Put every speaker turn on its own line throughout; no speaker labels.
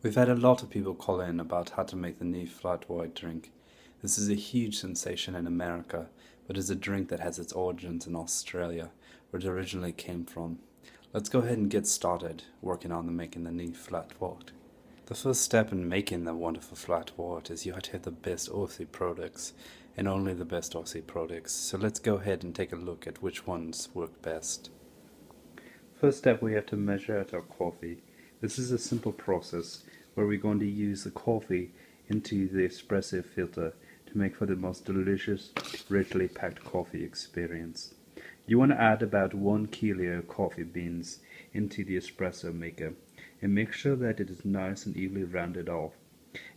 We've had a lot of people call in about how to make the new flat white drink. This is a huge sensation in America, but is a drink that has its origins in Australia, where it originally came from. Let's go ahead and get started working on making the new flat white. The first step in making the wonderful flat white is you have to have the best Aussie products, and only the best Aussie products. So let's go ahead and take a look at which ones work best. First step, we have to measure out our coffee. This is a simple process where we're going to use the coffee into the espresso filter to make for the most delicious, richly packed coffee experience. You want to add about 1 kilo of coffee beans into the espresso maker and make sure that it is nice and evenly rounded off.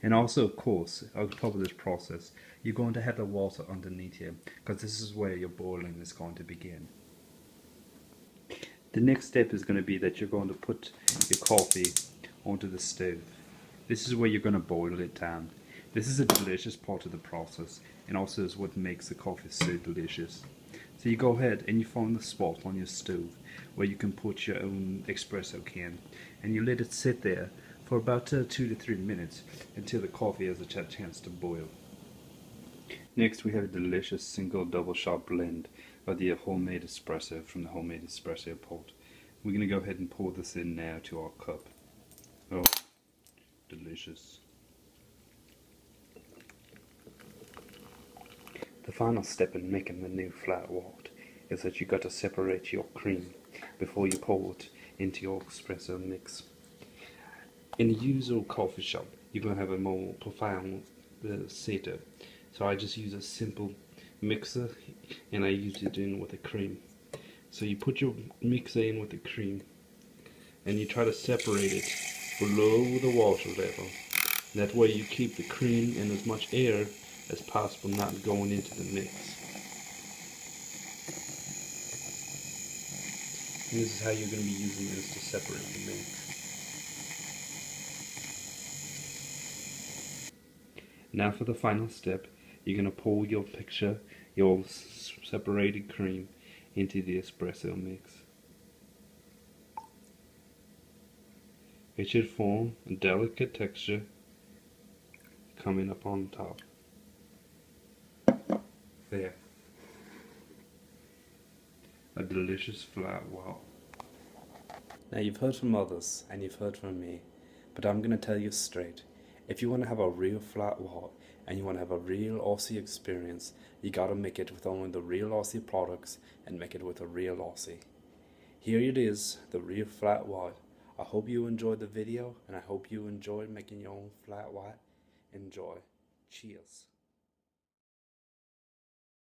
And also, of course, on top of this process, you're going to have the water underneath here because this is where your boiling is going to begin. The next step is going to be that you're going to put your coffee onto the stove. This is where you're going to boil it down. This is a delicious part of the process and also is what makes the coffee so delicious. So you go ahead and you find the spot on your stove where you can put your own espresso can and you let it sit there for about 2 to 3 minutes until the coffee has a chance to boil. Next, we have a delicious single double shot blend of the homemade espresso from the homemade espresso pot. We're going to go ahead and pour this in now to our cup. Oh, delicious. The final step in making the new flat white is that you got to separate your cream before you pour it into your espresso mix. In the usual coffee shop, you're going to have a more profound setup. So I just use a simple mixer and I use it in with the cream. So you put your mixer in with the cream and you try to separate it below the water level. That way you keep the cream and as much air as possible not going into the mix. And this is how you're going to be using this to separate the mix. Now for the final step, you're going to pour your separated cream into the espresso mix. It should form a delicate texture coming up on top. There. A delicious flat white. Now you've heard from others and you've heard from me, but I'm going to tell you straight. If you want to have a real flat white and you want to have a real Aussie experience, you gotta make it with only the real Aussie products and make it with a real Aussie. Here it is, the real flat white. I hope you enjoyed the video and I hope you enjoyed making your own flat white. Enjoy. Cheers.